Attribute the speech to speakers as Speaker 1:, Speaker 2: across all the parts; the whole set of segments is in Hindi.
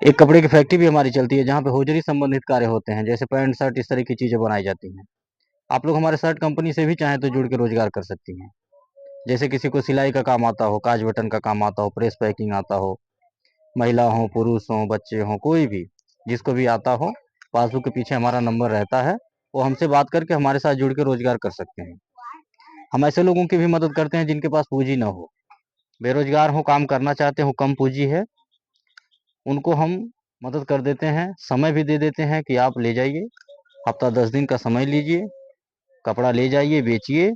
Speaker 1: एक कपड़े की फैक्ट्री भी हमारी चलती है जहाँ पे होजरी संबंधित कार्य होते हैं, जैसे पैंट शर्ट इस तरह की चीज़ें बनाई जाती हैं। आप लोग हमारे शर्ट कंपनी से भी चाहें तो जुड़ के रोजगार कर सकती हैं। जैसे किसी को सिलाई का काम आता हो, काज बटन का काम आता हो, प्रेस पैकिंग आता हो, महिला हो, पुरुष हो, बच्चे हों, कोई भी जिसको भी आता हो, पासबुक के पीछे हमारा नंबर रहता है, वो हमसे बात करके हमारे साथ जुड़ के रोजगार कर सकते हैं। हम ऐसे लोगों की भी मदद करते हैं जिनके पास पूंजी ना हो, बेरोजगार हो, काम करना चाहते हो, कम पूंजी है, उनको हम मदद कर देते हैं, समय भी दे देते हैं कि आप ले जाइए, हफ्ता 10 दिन का समय लीजिए, कपड़ा ले जाइए, बेचिए,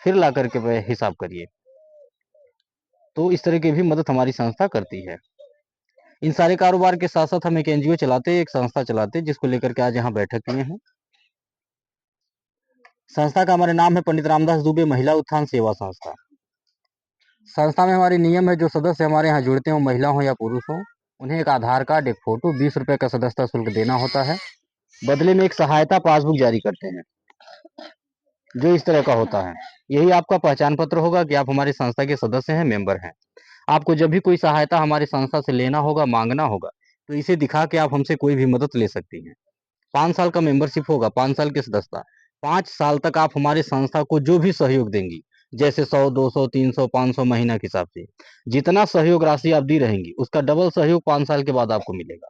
Speaker 1: फिर ला करके हिसाब करिए। तो इस तरह की भी मदद हमारी संस्था करती है। इन सारे कारोबार के साथ साथ हम एक एनजीओ चलाते हैं, एक संस्था चलाते हैं, जिसको लेकर के आज यहाँ बैठक किए हैं। संस्था का हमारे नाम है पंडित रामदास दुबे महिला उत्थान सेवा संस्था। संस्था में हमारे नियम है, जो सदस्य हमारे यहाँ जुड़ते हो, महिला हो या पुरुष हो, उन्हें एक आधार कार्ड, एक फोटो, 20 रुपए का सदस्यता शुल्क देना होता है। बदले में एक सहायता पासबुक जारी करते हैं, जो इस तरह का होता है। यही आपका पहचान पत्र होगा कि आप हमारी संस्था के सदस्य हैं, मेंबर हैं। आपको जब भी कोई सहायता हमारी संस्था से लेना होगा, मांगना होगा, तो इसे दिखा के आप हमसे कोई भी मदद ले सकती हैं। 5 साल का मेंबरशिप होगा, 5 साल की सदस्यता। 5 साल तक आप हमारी संस्था को जो भी सहयोग देंगी, जैसे 100, 200, 300, 500 महीना के हिसाब से, जितना सहयोग राशि आप दी रहेंगी, उसका डबल सहयोग 5 साल के बाद आपको मिलेगा।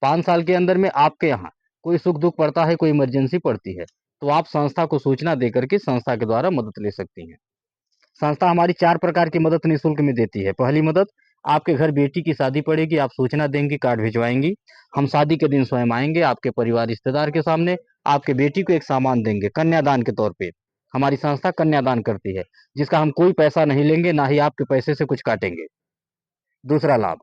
Speaker 1: 5 साल के अंदर में आपके यहाँ कोई सुख दुख पड़ता है, कोई इमरजेंसी पड़ती है, तो आप संस्था को सूचना देकर के संस्था के द्वारा मदद ले सकती हैं। संस्था हमारी 4 प्रकार की मदद निःशुल्क में देती है। पहली मदद, आपके घर बेटी की शादी पड़ेगी, आप सूचना देंगी, कार्ड भिजवाएंगी, हम शादी के दिन स्वयं आएंगे आपके परिवार रिश्तेदार के सामने, आपके बेटी को एक सामान देंगे कन्यादान के तौर पे। हमारी संस्था कन्यादान करती है, जिसका हम कोई पैसा नहीं लेंगे, ना ही आपके पैसे से कुछ काटेंगे। दूसरा लाभ,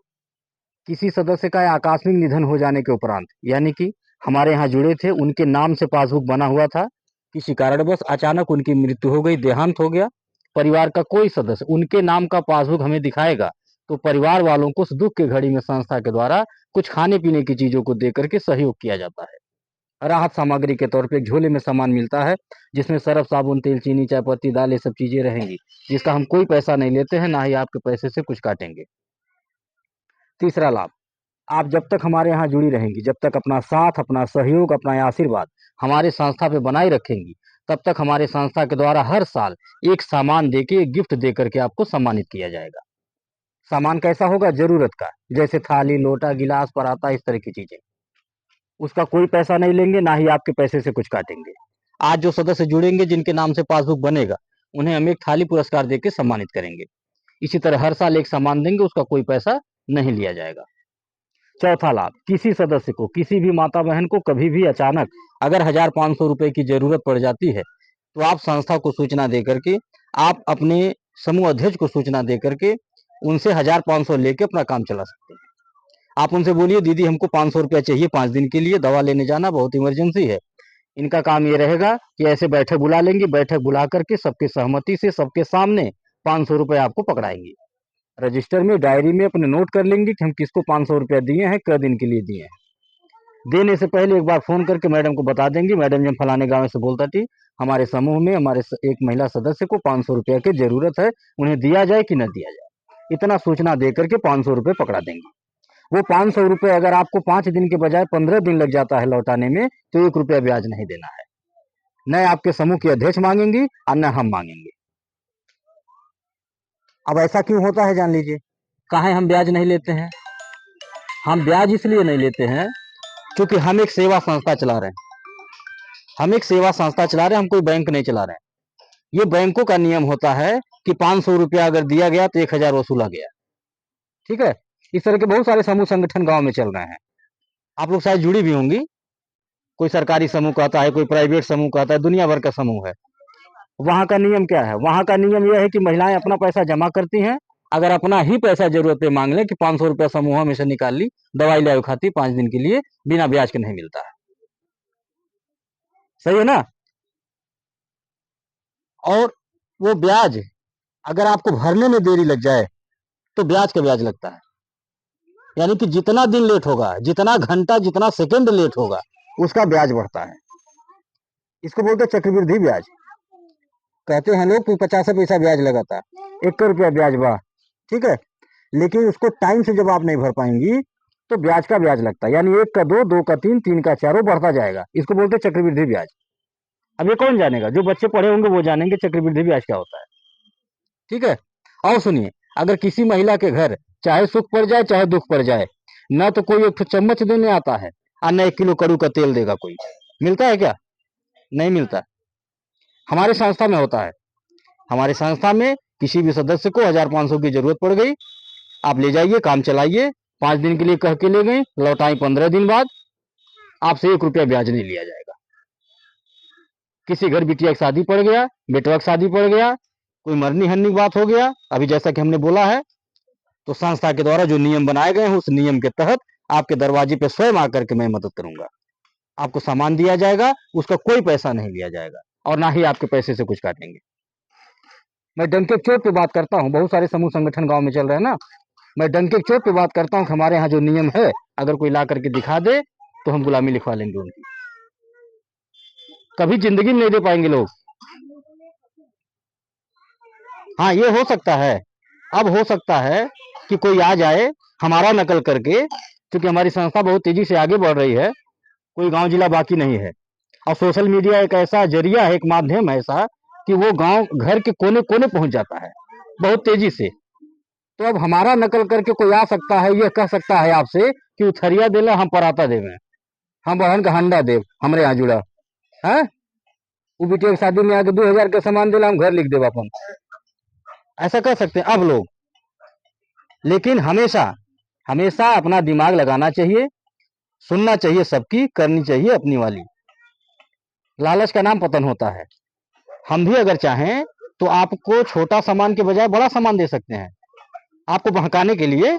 Speaker 1: किसी सदस्य का आकस्मिक निधन हो जाने के उपरांत, यानी कि हमारे यहाँ जुड़े थे, उनके नाम से पासबुक बना हुआ था, किसी कारणवश अचानक उनकी मृत्यु हो गई, देहांत हो गया, परिवार का कोई सदस्य उनके नाम का पासबुक हमें दिखाएगा, तो परिवार वालों को उस दुख के घड़ी में संस्था के द्वारा कुछ खाने पीने की चीजों को देकर के सहयोग किया जाता है। राहत सामग्री के तौर पे एक झोले में सामान मिलता है, जिसमें सरफ, साबुन, तेल, चीनी, चाय पत्ती, दाल, ये सब चीजें रहेंगी, जिसका हम कोई पैसा नहीं लेते हैं, ना ही आपके पैसे से कुछ काटेंगे। तीसरा लाभ, आप जब तक हमारे यहाँ जुड़ी रहेंगी, जब तक अपना साथ, अपना सहयोग, अपना आशीर्वाद हमारे संस्था पे बनाए रखेंगी, तब तक हमारे संस्था के द्वारा हर साल एक सामान देके, एक गिफ्ट दे करके आपको सम्मानित किया जाएगा। सामान कैसा होगा? जरूरत का, जैसे थाली, लोटा, गिलास, पराता, इस तरह की चीजें। उसका कोई पैसा नहीं लेंगे, ना ही आपके पैसे से कुछ काटेंगे। आज जो सदस्य जुड़ेंगे, जिनके नाम से पासबुक बनेगा, उन्हें हम एक थाली पुरस्कार देके सम्मानित करेंगे। इसी तरह हर साल एक सामान देंगे, उसका कोई पैसा नहीं लिया जाएगा। चौथा लाभ, किसी सदस्य को, किसी भी माता बहन को कभी भी अचानक अगर 1,000-500 रुपए की जरूरत पड़ जाती है, तो आप संस्था को सूचना दे करके, आप अपने समूह अध्यक्ष को सूचना दे करके उनसे 1,000-500 लेके अपना काम चला सकते हैं। आप उनसे बोलिए, दीदी हमको 500 रुपया चाहिए 5 दिन के लिए, दवा लेने जाना, बहुत इमरजेंसी है। इनका काम ये रहेगा कि ऐसे बैठक बुला लेंगे, बैठक बुला करके सबके सहमति से, सबके सामने 500 रुपये आपको पकड़ाएंगे। रजिस्टर में, डायरी में अपने नोट कर लेंगे कि हम किसको 500 रुपया दिए हैं, क दिन के लिए दिए हैं। देने से पहले एक बार फोन करके मैडम को बता देंगे, मैडम जब फलाने गांव से बोलता थी, हमारे समूह में हमारे एक महिला सदस्य को 500 रुपया की जरूरत है, उन्हें दिया जाए कि न दिया जाए। इतना सूचना दे करके 500 रुपये पकड़ा देंगे। वो 500 रुपये अगर आपको 5 दिन के बजाय 15 दिन लग जाता है लौटाने में, तो 1 रुपया ब्याज नहीं देना है। न आपके समूह के अध्यक्ष मांगेंगी और न हम मांगेंगे। अब ऐसा क्यों होता है, जान लीजिए। काहे हम ब्याज नहीं लेते हैं? हम ब्याज इसलिए नहीं लेते हैं क्योंकि हम एक सेवा संस्था चला रहे हैं। हम एक सेवा संस्था चला रहे हैं, हम कोई बैंक नहीं चला रहे हैं। ये बैंकों का नियम होता है कि 500 रुपया अगर दिया गया तो 1,000 वसूला गया। ठीक है। इस तरह के बहुत सारे समूह संगठन गांव में चल रहे हैं, आप लोग शायद जुड़ी भी होंगी। कोई सरकारी समूह कहता है, कोई प्राइवेट समूह कहता है, दुनिया भर का समूह है। वहां का नियम क्या है? वहां का नियम यह है कि महिलाएं अपना पैसा जमा करती हैं, अगर अपना ही पैसा जरूरत पे मांग ले कि 500 रुपया समूह में से निकाल ली, दवाई ले खाती 5 दिन के लिए, बिना ब्याज के नहीं मिलता है। सही है ना? और वो ब्याज अगर आपको भरने में देरी लग जाए, तो ब्याज का ब्याज लगता है। यानी कि जितना दिन लेट होगा, जितना घंटा, जितना सेकंड लेट होगा, उसका ब्याज बढ़ता है। इसको बोलते हैं चक्रवृद्धि ब्याज। कहते हैं लोग कि 50 पैसा ब्याज लगाता है, 1 रुपया ब्याज बा। ठीक है। लेकिन उसको टाइम से जब आप नहीं भर पाएंगी, तो ब्याज का ब्याज लगता है, यानी 1 का 2, 2 का 3, 3 का 4 वो बढ़ता जाएगा। इसको बोलते हैं चक्रवृद्धि ब्याज। अब ये कौन जानेगा? जो बच्चे पढ़े होंगे वो जानेंगे चक्रवृद्धि ब्याज क्या होता है। ठीक है। और सुनिए, अगर किसी महिला के घर चाहे सुख पड़ जाए चाहे दुख पड़ जाए, न तो कोई एक चम्मच देने आता है और न 1 किलो कड़ू का तेल देगा कोई। मिलता है क्या? नहीं मिलता। हमारे संस्था में होता है। हमारे संस्था में किसी भी सदस्य को 1500 की जरूरत पड़ गई, आप ले जाइए, काम चलाइए। 5 दिन के लिए कह के ले गए, लौटाई 15 दिन बाद, आपसे 1 रुपया ब्याज नहीं लिया जाएगा। किसी घर बिटिया की शादी पड़ गया, बेटवा की शादी पड़ गया, कोई मरनी हरनी की बात हो गया, अभी जैसा कि हमने बोला है, तो संस्था के द्वारा जो नियम बनाए गए हैं उस नियम के तहत आपके दरवाजे पे स्वयं आकर के मैं मदद करूंगा। आपको सामान दिया जाएगा, उसका कोई पैसा नहीं लिया जाएगा और ना ही आपके पैसे से कुछ काटेंगे। मैं डंके की चोट पे बात करता हूँ, बहुत सारे समूह संगठन गांव में चल रहे हैं ना, मैं डंके की चोट पे बात करता हूँ कि हमारे यहाँ जो नियम है, अगर कोई ला करके दिखा दे तो हम गुलामी लिखवा लेंगे उनकी। कभी जिंदगी में नहीं दे पाएंगे लोग। हाँ, ये हो सकता है, अब हो सकता है कि कोई आ जाए हमारा नकल करके, क्योंकि हमारी संस्था बहुत तेजी से आगे बढ़ रही है, कोई गांव जिला बाकी नहीं है। और सोशल मीडिया एक ऐसा जरिया है, एक माध्यम ऐसा कि वो गांव घर के कोने कोने पहुंच जाता है बहुत तेजी से। तो अब हमारा नकल करके कोई आ सकता है, ये कह सकता है आपसे कि उथरिया देला हम पराता देवे, हम बहन का हंडा देव हमरे यहाँ जुड़ा है। वो बिटिया की शादी में आके 2000 के सामान देला, हम घर लिख देव अपन, ऐसा कह सकते हैं अब लोग। लेकिन हमेशा हमेशा अपना दिमाग लगाना चाहिए, सुनना चाहिए सबकी, करनी चाहिए अपनी वाली। लालच का नाम पतन होता है। हम भी अगर चाहें तो आपको छोटा सामान के बजाय बड़ा सामान दे सकते हैं, आपको बहकाने के लिए,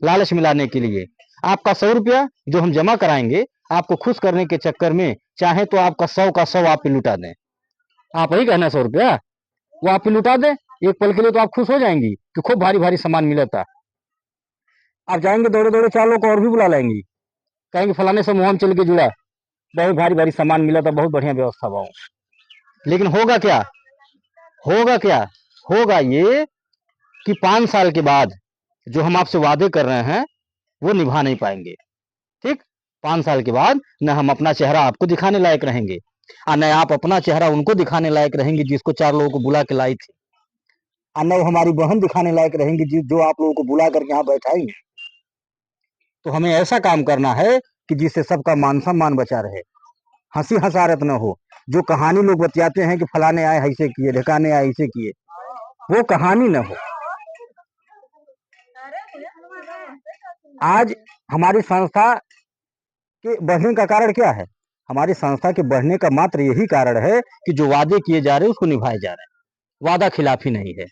Speaker 1: लालच मिलाने के लिए। आपका 100 रुपया जो हम जमा कराएंगे, आपको खुश करने के चक्कर में चाहे तो आपका 100 का 100 आप पे लुटा दें। आप ही कहना 100 रुपया वो आप पे लुटा दें, एक पल के लिए तो आप खुश हो जाएंगी कि खूब भारी भारी सामान मिला था। आप जाएंगे दौड़े दौड़े 4 लोग को और भी बुला लेंगी, कहेंगे फलाने से मुँह चल के जुड़ा, बहुत भारी भारी सामान मिला था, बहुत बढ़िया व्यवस्था हुआ। लेकिन होगा क्या? होगा क्या? होगा ये कि 5 साल के बाद जो हम आपसे वादे कर रहे हैं वो निभा नहीं पाएंगे। ठीक, 5 साल के बाद न हम अपना चेहरा आपको दिखाने लायक रहेंगे और न आप अपना चेहरा उनको दिखाने लायक रहेंगे जिसको 4 लोगों को बुला के लाई थी, और न हमारी बहन दिखाने लायक रहेंगी जो आप लोगों को बुला करके यहाँ बैठाई। तो हमें ऐसा काम करना है कि जिससे सबका मान सम्मान बचा रहे, हंसी हंसारत न हो। जो कहानी लोग बतियाते हैं कि फलाने आए ऐसे किए, ढकाने आए ऐसे किए, वो कहानी न हो। आज हमारी संस्था के बढ़ने का कारण क्या है? हमारी संस्था के बढ़ने का मात्र यही कारण है कि जो वादे किए जा रहे हैं उसको निभाए जा रहे हैं। वादा खिलाफी नहीं है,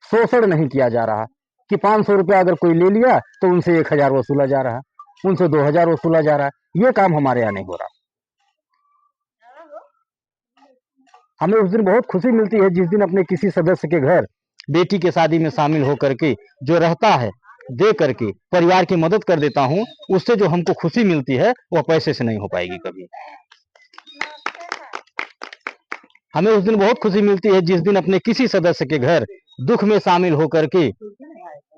Speaker 1: शोषण नहीं किया जा रहा कि 500 रुपया अगर कोई ले लिया तो उनसे 1000 वसूला जा रहा, उनसे 2000 वसूला जा रहा। ये काम हमारे यहाँ नहीं हो रहा। हमें उस दिन बहुत खुशी मिलती है जिस दिन अपने किसी सदस्य के घर बेटी के शादी में शामिल होकर के जो रहता है, दे करके परिवार की मदद कर देता हूँ, उससे जो हमको खुशी मिलती है वह पैसे से नहीं हो पाएगी कभी। हमें उस दिन बहुत खुशी मिलती है जिस दिन अपने किसी सदस्य के घर दुख में शामिल होकर के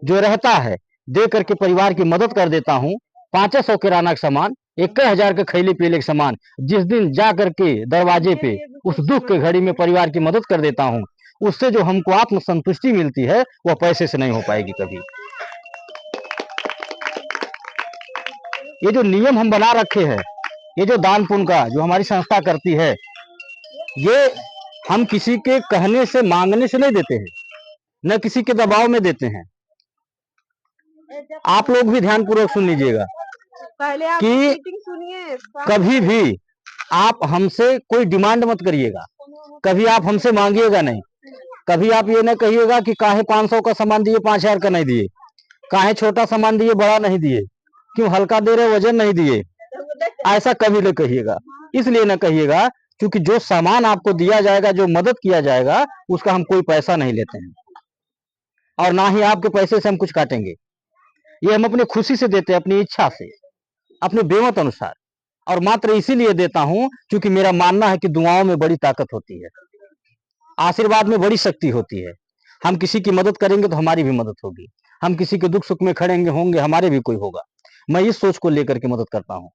Speaker 1: जो रहता है, दे करके परिवार की मदद कर देता हूँ। 500 किराना का सामान, 1000 के खैली पीले का सामान, जिस दिन जा करके दरवाजे पे उस दुख के घड़ी में परिवार की मदद कर देता हूँ, उससे जो हमको आत्म संतुष्टि मिलती है वह पैसे से नहीं हो पाएगी कभी। ये जो नियम हम बना रखे हैं, ये जो दान पुण्य का जो हमारी संस्था करती है, ये हम किसी के कहने से मांगने से नहीं देते हैं, न किसी के दबाव में देते हैं। आप लोग भी ध्यान पूर्वक सुन लीजिएगा कि कभी भी आप हमसे कोई डिमांड मत करिएगा, कभी आप हमसे मांगिएगा नहीं। कभी आप ये न कहिएगा कि काहे 500 का सामान दिए 5000 का नहीं दिए, काहे छोटा सामान दिए बड़ा नहीं दिए, क्यों हल्का दे रहे वजन नहीं दिए, ऐसा कभी न कहिएगा। इसलिए न कहिएगा क्योंकि जो सामान आपको दिया जाएगा, जो मदद किया जाएगा, उसका हम कोई पैसा नहीं लेते हैं और ना ही आपके पैसे से हम कुछ काटेंगे। ये हम अपनी खुशी से देते हैं, अपनी इच्छा से, अपने बेमत अनुसार, और मात्र इसीलिए देता हूं क्योंकि मेरा मानना है कि दुआओं में बड़ी ताकत होती है, आशीर्वाद में बड़ी शक्ति होती है। हम किसी की मदद करेंगे तो हमारी भी मदद होगी, हम किसी के दुख सुख में खड़े होंगे हमारे भी कोई होगा। मैं इस सोच को लेकर के मदद करता हूँ।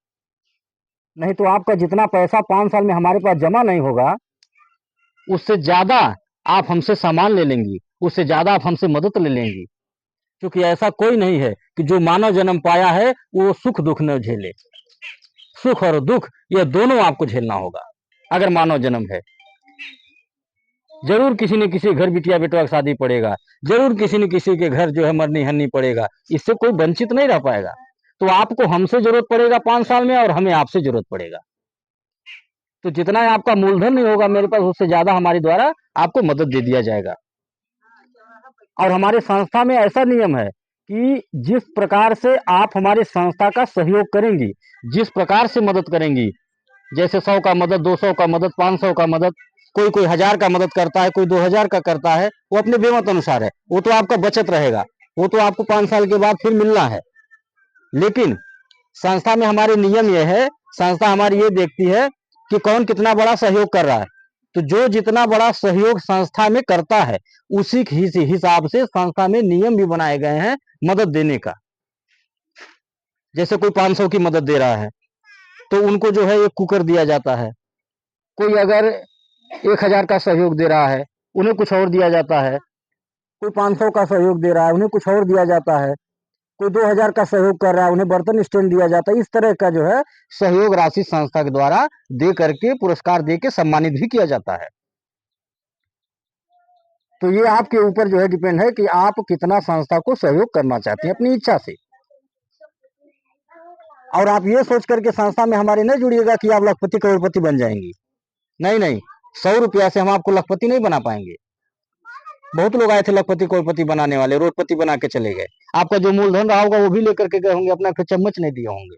Speaker 1: नहीं तो आपका जितना पैसा 5 साल में हमारे पास जमा नहीं होगा, उससे ज्यादा आप हमसे सामान ले लेंगी, उससे ज्यादा आप हमसे मदद ले लेंगी। क्योंकि ऐसा कोई नहीं है कि जो मानव जन्म पाया है वो सुख दुख न झेले। सुख और दुख ये दोनों आपको झेलना होगा अगर मानव जन्म है। जरूर किसी न किसी घर बिटिया बेटवा की शादी पड़ेगा, जरूर किसी न किसी के घर जो है मरनी हरनी पड़ेगा, इससे कोई वंचित नहीं रह पाएगा। तो आपको हमसे जरूरत पड़ेगा 5 साल में और हमें आपसे जरूरत पड़ेगा। तो जितना आपका मूलधन नहीं होगा मेरे पास, उससे ज्यादा हमारे द्वारा आपको मदद दे दिया जाएगा। और हमारे संस्था में ऐसा नियम है कि जिस प्रकार से आप हमारे संस्था का सहयोग करेंगी, जिस प्रकार से मदद करेंगी, जैसे 100 का मदद, 200 का मदद, 500 का मदद, कोई 1000 का मदद करता है, कोई 2000 का करता है, वो अपने बेमत अनुसार है, वो तो आपका बचत रहेगा, वो तो आपको 5 साल के बाद फिर मिलना है। लेकिन संस्था में हमारे नियम यह है, संस्था हमारी ये देखती है कि कौन कितना बड़ा सहयोग कर रहा है। तो जो जितना बड़ा सहयोग संस्था में करता है, उसी हिसाब से संस्था में नियम भी बनाए गए हैं मदद देने का। जैसे कोई 500 की मदद दे रहा है तो उनको जो है एक कुकर दिया जाता है। कोई अगर 1000 का सहयोग दे रहा है, उन्हें कुछ और दिया जाता है। कोई 500 का सहयोग दे रहा है, उन्हें कुछ और दिया जाता है। कोई 2000 का सहयोग कर रहा है, उन्हें बर्तन स्टैंड दिया जाता है। इस तरह का जो है सहयोग राशि संस्था के द्वारा दे करके, पुरस्कार दे के सम्मानित भी किया जाता है। तो ये आपके ऊपर जो है डिपेंड है कि आप कितना संस्था को सहयोग करना चाहते हैं अपनी इच्छा से। और आप ये सोच करके संस्था में हमारे नहीं जुड़िएगा कि आप लखपति करोड़पति बन जाएंगी। नहीं नहीं, 100 रुपया से हम आपको लखपति नहीं बना पाएंगे। बहुत लोग आए थे लखपति करोड़पति बनाने वाले, रोडपति बना के चले गए। आपका जो मूलधन रहा होगा वो भी लेकर के गए होंगे, अपना फिर चम्मच नहीं दिए होंगे।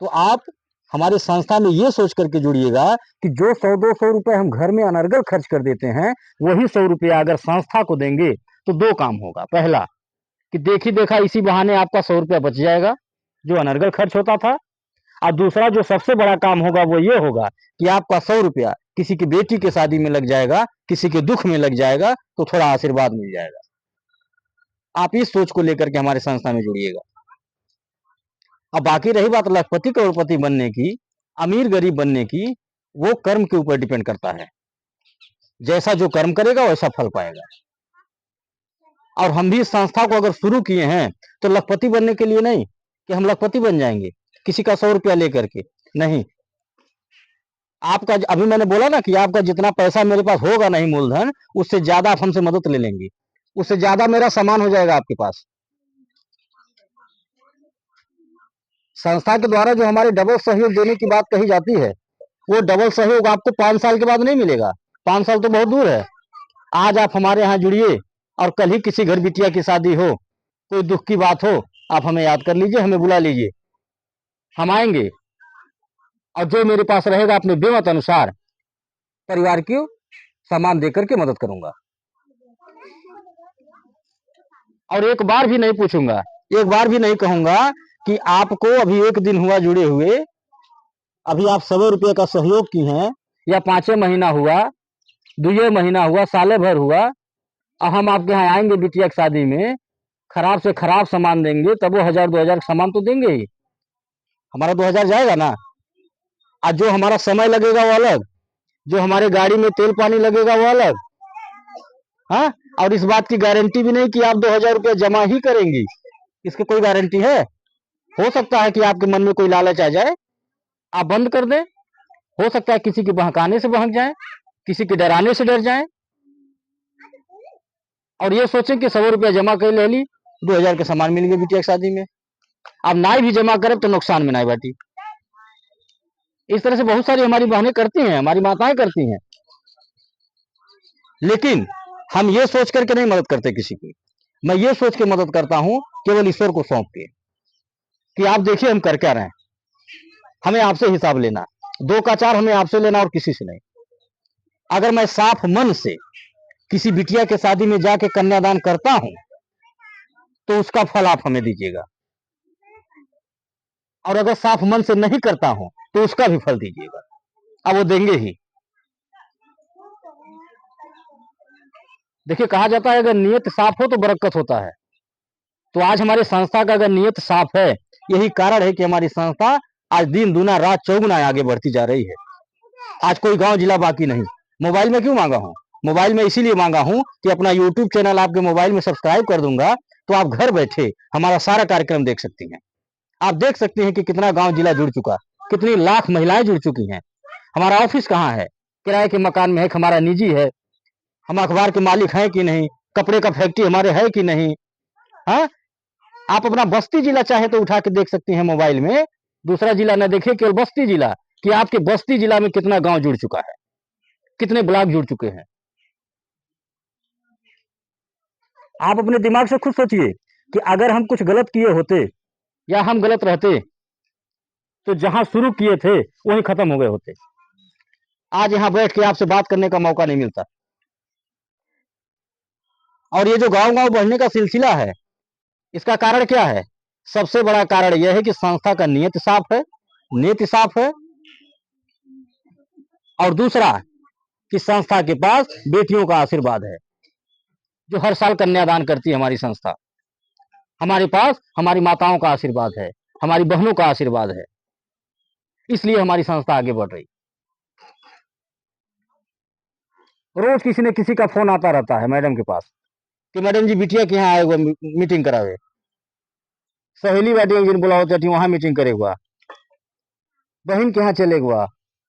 Speaker 1: तो आप हमारे संस्था में ये सोच करके जुड़िएगा कि जो 100-200 रुपए हम घर में अनर्गल खर्च कर देते हैं, वही 100 रुपया अगर संस्था को देंगे तो 2 काम होगा। पहला कि देखी देखा इसी बहाने आपका 100 रुपया बच जाएगा जो अनर्गल खर्च होता था। और दूसरा जो सबसे बड़ा काम होगा वो ये होगा कि आपका 100 रुपया किसी की बेटी के शादी में लग जाएगा, किसी के दुख में लग जाएगा, तो थोड़ा आशीर्वाद मिल जाएगा। आप इस सोच को लेकर के हमारे संस्था में जुड़िएगा। अब बाकी रही बात लखपति करोड़पति बनने की, अमीर गरीब बनने की, वो कर्म के ऊपर डिपेंड करता है। जैसा जो कर्म करेगा वैसा फल पाएगा। और हम भी इस संस्था को अगर शुरू किए हैं तो लखपति बनने के लिए नहीं कि हम लखपति बन जाएंगे किसी का 100 रुपया लेकर के, नहीं। आपका अभी मैंने बोला ना कि आपका जितना पैसा मेरे पास होगा नहीं मूलधन, उससे ज्यादा आप हमसे मदद ले लेंगे, उससे ज्यादा मेरा सामान हो जाएगा आपके पास। संस्था के द्वारा जो हमारे डबल सहयोग देने की बात कही जाती है, वो डबल सहयोग आपको 5 साल के बाद नहीं मिलेगा। 5 साल तो बहुत दूर है। आज आप हमारे यहाँ जुड़िए और कल ही किसी घर बिटिया की शादी हो, कोई दुख की बात हो, आप हमें याद कर लीजिए, हमें बुला लीजिए, हम आएंगे। और जो मेरे पास रहेगा अपने बेमत अनुसार परिवार को सामान देकर के मदद करूंगा। और एक बार भी नहीं पूछूंगा, एक बार भी नहीं कहूंगा कि आपको अभी 1 दिन हुआ जुड़े हुए, अभी आप 100 रुपये का सहयोग की हैं, या 5 महीना हुआ, 2 महीना हुआ, साले भर हुआ, और हम आपके यहाँ आएंगे बिटिया की शादी में, खराब से खराब सामान देंगे, तब वो 1000-2000 का सामान तो देंगे ही। हमारा 2000 जाएगा ना। आज जो हमारा समय लगेगा वो अलग, जो हमारे गाड़ी में तेल पानी लगेगा वो अलग। हाँ, और इस बात की गारंटी भी नहीं कि आप 2000 रुपये जमा ही करेंगी, इसकी कोई गारंटी है? हो सकता है कि आपके मन में कोई लालच आ जाए, आप बंद कर दें। हो सकता है किसी के बहकाने से बहक जाए, किसी के डराने से डर जाए, और ये सोचें कि 100 रुपया जमा कर ले ली, 2000 के सामान मिल गए बिटिया की शादी में। अब ना भी जमा करे तो नुकसान में ना बाटी। इस तरह से बहुत सारी हमारी बहनें करती हैं, हमारी माताएं करती हैं। लेकिन हम ये सोच करके नहीं मदद करते किसी की। मैं ये सोच के मदद करता हूं केवल ईश्वर को सौंप के कि आप देखिए हम कर क्या रहे हैं, हमें आपसे हिसाब लेना, 2 का 4 हमें आपसे लेना और किसी से नहीं। अगर मैं साफ मन से किसी बिटिया के शादी में जाके कन्यादान करता हूं तो उसका फल आप हमें दीजिएगा, और अगर साफ मन से नहीं करता हूं तो उसका भी फल दीजिएगा। अब वो देंगे ही। देखिए कहा जाता है अगर नियत साफ हो तो बरकत होता है। तो आज हमारी संस्था का अगर नियत साफ है, यही कारण है कि हमारी संस्था आज दिन दुना रात चौगुना आगे बढ़ती जा रही है। आज कोई गांव जिला बाकी नहीं। मोबाइल में क्यों मांगा हूं? मोबाइल में इसीलिए मांगा हूं कि अपना यूट्यूब चैनल आपके मोबाइल में सब्सक्राइब कर दूंगा, तो आप घर बैठे हमारा सारा कार्यक्रम देख सकती हैं। आप देख सकते हैं कि कितना गांव जिला जुड़ चुका, कितनी लाख महिलाएं जुड़ चुकी हैं। हमारा ऑफिस कहाँ है? किराए के मकान में है, हमारा निजी है। हम अखबार के मालिक हैं कि नहीं? कपड़े का फैक्ट्री हमारे है कि नहीं? हाँ, आप अपना बस्ती जिला चाहे तो उठा के देख सकती हैं मोबाइल में। दूसरा जिला न देखे, केवल बस्ती जिला, कि आपके बस्ती जिला में कितना गांव जुड़ चुका है, कितने ब्लॉक जुड़ चुके हैं। आप अपने दिमाग से खुद सोचिए कि अगर हम कुछ गलत किए होते या हम गलत रहते, तो जहां शुरू किए थे वहीं खत्म हो गए होते। आज यहां बैठ के आपसे बात करने का मौका नहीं मिलता। और ये जो गांव गांव बढ़ने का सिलसिला है, इसका कारण क्या है? सबसे बड़ा कारण यह है कि संस्था का नीयत साफ है, नीति साफ है। और दूसरा कि संस्था के पास बेटियों का आशीर्वाद है, जो हर साल कन्यादान करती है हमारी संस्था। हमारे पास हमारी माताओं का आशीर्वाद है, हमारी बहनों का आशीर्वाद है, इसलिए हमारी संस्था आगे बढ़ रही। रोज किसी न किसी का फोन आता रहता है मैडम के पास कि मैडम जी बिटिया के यहाँ आए हुए मीटिंग करावे, सहेली बैठी जिन बुलाओ चाची वहां मीटिंग करे हुआ, बहन के यहाँ चले हुआ।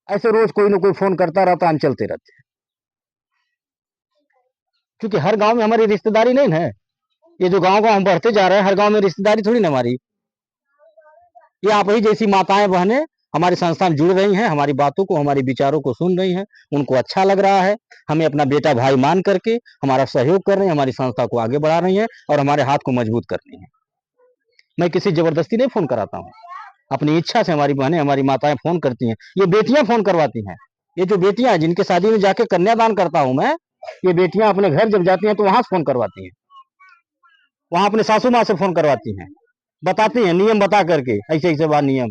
Speaker 1: ऐसे रोज कोई ना कोई फोन करता रहता, हम चलते रहते हैं। क्योंकि हर गांव में हमारी रिश्तेदारी नहीं है। ये जो गांव गांव हम बढ़ते जा रहे हैं, हर गांव में रिश्तेदारी थोड़ी ना हमारी। ये आप ही जैसी माताएं बहनें हमारी संस्था में जुड़ रही हैं, हमारी बातों को, हमारी विचारों को सुन रही हैं, उनको अच्छा लग रहा है, हमें अपना बेटा भाई मान करके हमारा सहयोग कर रही हैं, हमारी संस्था को आगे बढ़ा रही हैं और हमारे हाथ को मजबूत कर रही हैं। मैं किसी जबरदस्ती नहीं फोन कराता हूँ, अपनी इच्छा से हमारी बहनें, हमारी माताएं फोन करती हैं। ये बेटियां फोन करवाती हैं। ये जो बेटियां जिनके शादी में जाके कन्यादान करता हूं मैं, ये बेटियां अपने घर जब जाती हैं तो वहां से फोन करवाती हैं, वहां अपने सासू माँ से फोन करवाती हैं, बताती हैं नियम बता करके, ऐसे ऐसे बात नियम।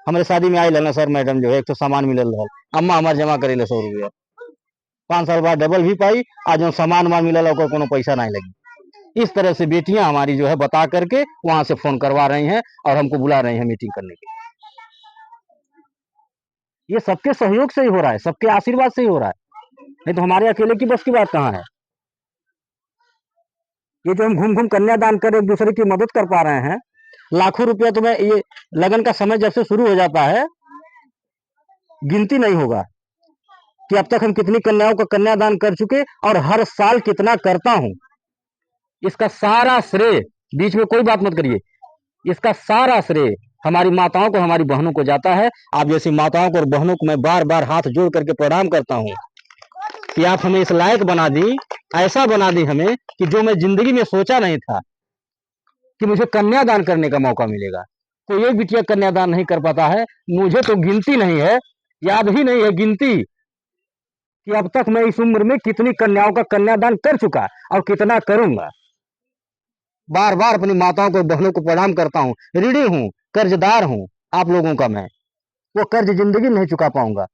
Speaker 1: हमारे शादी में आए ना सर मैडम जो है एक तो सामान मिलल रहा, अम्मा हमारे जमा करे 100 रुपया, 5 साल बाद डबल भी पाई, आज जो सामान वामान मिलल ओकर कोनो पैसा नहीं लगी। इस तरह से बेटियां हमारी जो है बता करके वहां से फोन करवा रही हैं और हमको बुला रही हैं मीटिंग करने के लिए। ये सबके सहयोग से ही हो रहा है, सबके आशीर्वाद से ही हो रहा है, नहीं तो हमारे अकेले की बस की बात कहाँ है। ये जो हम घूम घूम कन्यादान कर एक दूसरे की मदद कर पा रहे हैं, लाखों रुपया तो मैं ये लगन का समय जब से शुरू हो जाता है, गिनती नहीं होगा कि अब तक हम कितनी कन्याओं का कन्यादान कर चुके और हर साल कितना करता हूं। इसका सारा श्रेय, बीच में कोई बात मत करिए, इसका सारा श्रेय हमारी माताओं को, हमारी बहनों को जाता है। आप जैसी माताओं को और बहनों को मैं बार बार हाथ जोड़ करके प्रणाम करता हूं कि आप हमें इस लायक बना दी, ऐसा बना दी हमें कि जो मैं जिंदगी में सोचा नहीं था कि मुझे कन्यादान करने का मौका मिलेगा। कोई एक बिटिया कन्यादान नहीं कर पाता है। मुझे तो गिनती नहीं है, याद ही नहीं है गिनती कि अब तक मैं इस उम्र में कितनी कन्याओं का कन्यादान कर चुका और कितना करूंगा। बार बार अपनी माताओं को, बहनों को प्रणाम करता हूं। ऋणी हूं, कर्जदार हूं आप लोगों का मैं, वो कर्ज जिंदगी में नहीं चुका पाऊंगा।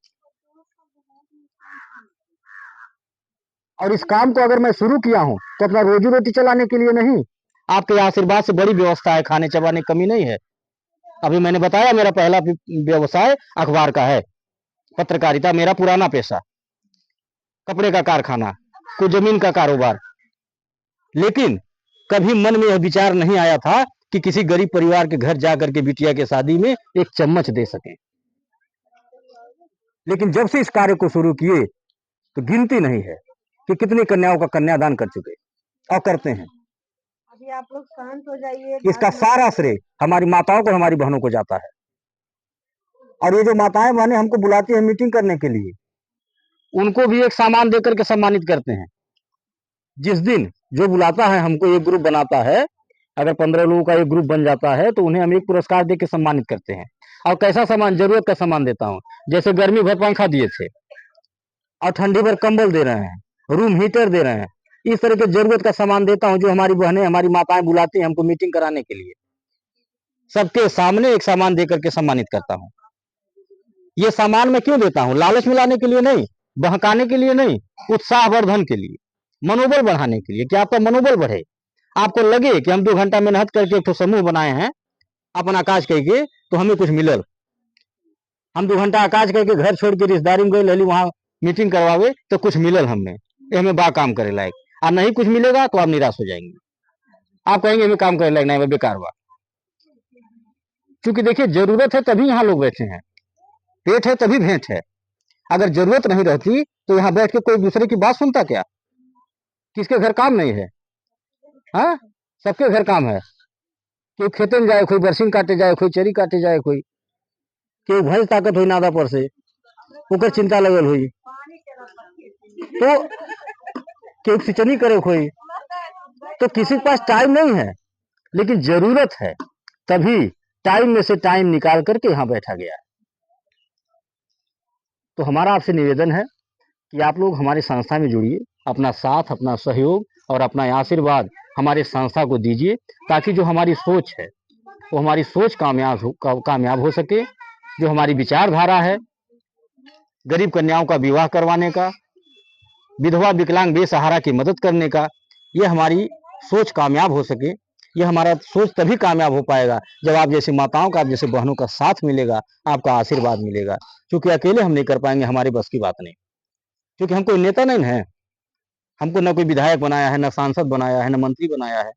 Speaker 1: और इस काम को अगर मैं शुरू किया हूं तो अपना रोजी रोटी चलाने के लिए नहीं, आपके आशीर्वाद से बड़ी व्यवस्था है, खाने चबाने की कमी नहीं है। अभी मैंने बताया मेरा पहला व्यवसाय अखबार का है, पत्रकारिता मेरा पुराना पेशा, कपड़े का कारखाना, कुछ जमीन का कारोबार। लेकिन कभी मन में यह विचार नहीं आया था कि किसी गरीब परिवार के घर जाकर के बिटिया के शादी में एक चम्मच दे सके। लेकिन जब से इस कार्य को शुरू किए तो गिनती नहीं है कि कितनी कन्याओं का कन्यादान कर चुके और करते हैं।
Speaker 2: अभी आप लोग शांत हो जाइए।
Speaker 1: इसका सारा श्रेय हमारी माताओं को, हमारी बहनों को जाता है। और ये जो माताएं बहनें हमको बुलाती हैं मीटिंग करने के लिए, उनको भी एक सामान देकर के सम्मानित करते हैं। जिस दिन जो बुलाता है हमको, एक ग्रुप बनाता है, अगर 15 लोगों का एक ग्रुप बन जाता है तो उन्हें हम एक पुरस्कार देकर सम्मानित करते हैं। और कैसा सामान? जरूरत का सामान देता हूँ। जैसे गर्मी भर पंखा दिए थे और ठंडी भर कंबल दे रहे हैं, रूम हीटर दे रहे हैं, इस तरह के जरूरत का सामान देता हूं जो हमारी बहनें, हमारी माताएं बुलाती हैं हमको मीटिंग कराने के लिए। सबके सामने एक सामान देकर के सम्मानित करता हूं। ये सामान मैं क्यों देता हूं? लालच में लाने के लिए नहीं, बहकाने के लिए नहीं, उत्साहवर्धन के लिए, मनोबल बढ़ाने के लिए कि आपका मनोबल बढ़े, आपको लगे कि हम 2 घंटा मेहनत करके एक समूह बनाए हैं अपना काज करके तो हमें कुछ मिलल, हम 2 घंटा काज करके घर छोड़ के रिश्तेदारी में गए वहां मीटिंग करवावे तो कुछ मिलल हमें, हमें बा काम करे लायक, और नहीं कुछ मिलेगा तो आप निराश हो जाएंगे, आप कहेंगे हमें काम करे लायक नहीं, बेकार बा। क्योंकि देखिए जरूरत है तभी यहाँ लोग बैठे हैं, पेट है तभी भेंट है। अगर जरूरत नहीं रहती तो यहाँ बैठ के कोई दूसरे की बात सुनता क्या? किसके घर काम नहीं है? हाँ, सबके घर काम है। कोई खेते में जाए, कोई बरसिंग काटे जाए, कोई चरी काटे जाए, कोई भैंस ताकत हुई नादा पर से ओकर चिंता लगल हुई, तो क्यों सिंचनी करे कोई, तो किसी के पास टाइम नहीं है, लेकिन जरूरत है तभी टाइम में से टाइम निकाल करके यहाँ बैठा गया है। तो हमारा आपसे निवेदन है कि आप लोग हमारी संस्था में जुड़िए, अपना साथ, अपना सहयोग और अपना आशीर्वाद हमारी संस्था को दीजिए, ताकि जो हमारी सोच है वो हमारी सोच कामयाब हो सके। जो हमारी विचारधारा है गरीब कन्याओं का विवाह करवाने का, विधवा विकलांग बेसहारा की मदद करने का, ये हमारी सोच कामयाब हो सके। ये हमारा सोच तभी कामयाब हो पाएगा जब आप जैसी माताओं का, आप जैसे बहनों का साथ मिलेगा, आपका आशीर्वाद मिलेगा। क्योंकि अकेले हम नहीं कर पाएंगे, हमारी बस की बात नहीं, क्योंकि हम कोई नेता नहीं है, हमको न कोई विधायक बनाया है, न सांसद बनाया है, न मंत्री बनाया है।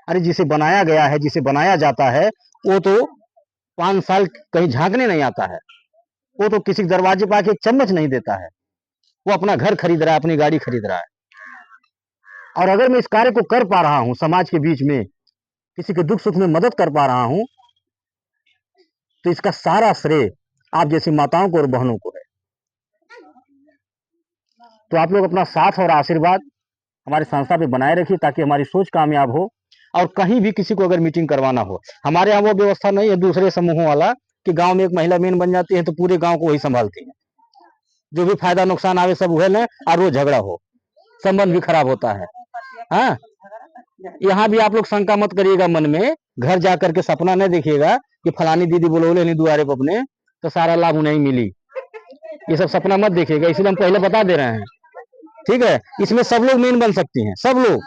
Speaker 1: अरे जिसे बनाया गया है, जिसे बनाया जाता है, वो तो 5 साल कहीं झांकने नहीं आता है, वो तो किसी दरवाजे पर आके एक चम्मच नहीं देता है, वो अपना घर खरीद रहा है, अपनी गाड़ी खरीद रहा है। और अगर मैं इस कार्य को कर पा रहा हूं, समाज के बीच में किसी के दुख सुख में मदद कर पा रहा हूं, तो इसका सारा श्रेय आप जैसी माताओं को और बहनों को है। तो आप लोग अपना साथ और आशीर्वाद हमारी संस्था पे बनाए रखिए, ताकि हमारी सोच कामयाब हो। और कहीं भी किसी को अगर मीटिंग करवाना हो, हमारे यहाँ वो व्यवस्था नहीं है दूसरे समूहों वाला कि गांव में एक महिला मेन बन जाती है तो पूरे गांव को वही संभालती है, जो भी फायदा नुकसान आवे सब वह लें, और रोज झगड़ा हो, संबंध भी खराब होता है। हाँ, यहाँ भी आप लोग शंका मत करिएगा मन में, घर जाकर के सपना नहीं देखिएगा कि फलानी दीदी बोलोले नहीं दुआरे पर अपने तो सारा लाभ उन्हें मिली, ये सब सपना मत देखिएगा, इसलिए हम पहले बता दे रहे हैं। ठीक है, इसमें सब लोग मेन बन सकती हैं, सब लोग।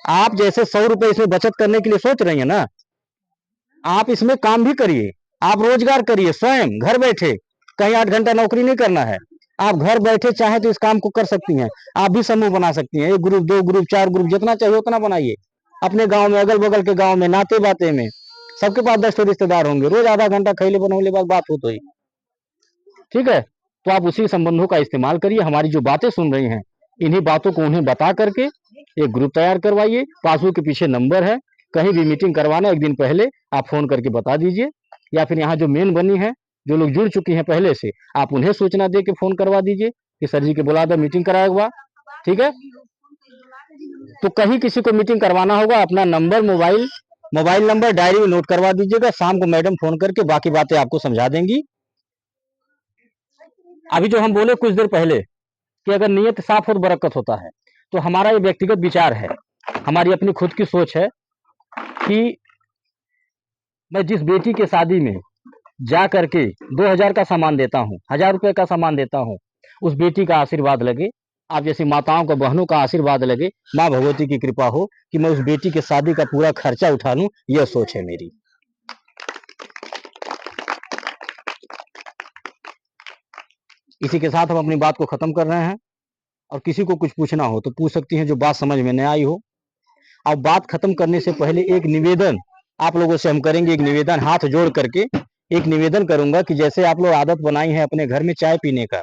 Speaker 1: आप जैसे 100 रुपए इसमें बचत करने के लिए सोच रही है ना, आप इसमें काम भी करिए, आप रोजगार करिए स्वयं घर बैठे, कहीं 8 घंटा नौकरी नहीं करना है, आप घर बैठे चाहे तो इस काम को कर सकती हैं। आप भी समूह बना सकती हैं, 1 ग्रुप, 2 ग्रुप, 4 ग्रुप, जितना चाहिए उतना बनाइए। अपने गांव में, अगल बगल के गांव में, नाते बाते में, सबके पास 10 रिश्तेदार होंगे, रोज आधा घंटा खैले बनौले बाद बात हो तो ही। ठीक है, तो आप उसी संबंधों का इस्तेमाल करिए, हमारी जो बातें सुन रही हैं इन्हीं बातों को उन्हें बता करके एक ग्रुप तैयार करवाइए। पासबुक के पीछे नंबर है, कहीं भी मीटिंग करवाना एक दिन पहले आप फोन करके बता दीजिए, या फिर यहाँ जो मेन बनी है, जो लोग जुड़ चुकी हैं पहले से, आप उन्हें सूचना दे के फोन करवा दीजिए कि सर जी के बुला दो, मीटिंग कराएगा। ठीक है, तो कहीं किसी को मीटिंग करवाना होगा, अपना नंबर, मोबाइल नंबर डायरी में नोट करवा दीजिएगा, शाम को मैडम फोन करके बाकी बातें आपको समझा देंगी। अभी जो हम बोले कुछ देर पहले कि अगर नीयत साफ और बरकत होता है, तो हमारा ये व्यक्तिगत विचार है, हमारी अपनी खुद की सोच है कि मैं जिस बेटी के शादी में जा करके 2000 का सामान देता हूँ, 1000 रुपए का सामान देता हूँ, उस बेटी का आशीर्वाद लगे, आप जैसी माताओं को, बहनों का आशीर्वाद लगे, माँ भगवती की कृपा हो कि मैं उस बेटी के शादी का पूरा खर्चा उठा लूं, यह सोच है मेरी। इसी के साथ हम अपनी बात को खत्म कर रहे हैं, और किसी को कुछ पूछना हो तो पूछ सकती हैं, जो बात समझ में नहीं आई हो। अब बात खत्म करने से पहले एक निवेदन आप लोगों से हम करेंगे, एक निवेदन हाथ जोड़ करके एक निवेदन करूंगा कि जैसे आप लोग आदत बनाई है अपने घर में चाय पीने का,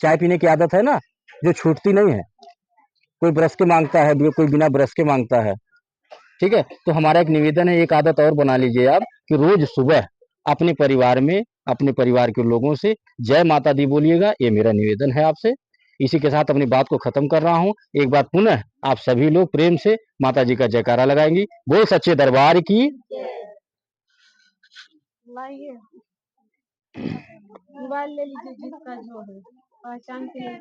Speaker 1: चाय पीने की आदत है ना, जो छूटती नहीं है, कोई ब्रश के मांगता है, कोई बिना ब्रश के मांगता है। ठीक है, तो हमारा एक निवेदन है, एक आदत और बना लीजिए आप कि रोज सुबह अपने परिवार में, अपने परिवार के लोगों से जय माता दी बोलिएगा, ये मेरा निवेदन है आपसे। इसी के साथ अपनी बात को खत्म कर रहा हूं। एक बार पुनः आप सभी लोग प्रेम से माता जी का जयकारा लगाएंगी, बोल सच्चे दरबार की।
Speaker 2: लाइए मोबाइल ले लीजिए, जिसका जो है पहचान के लिए।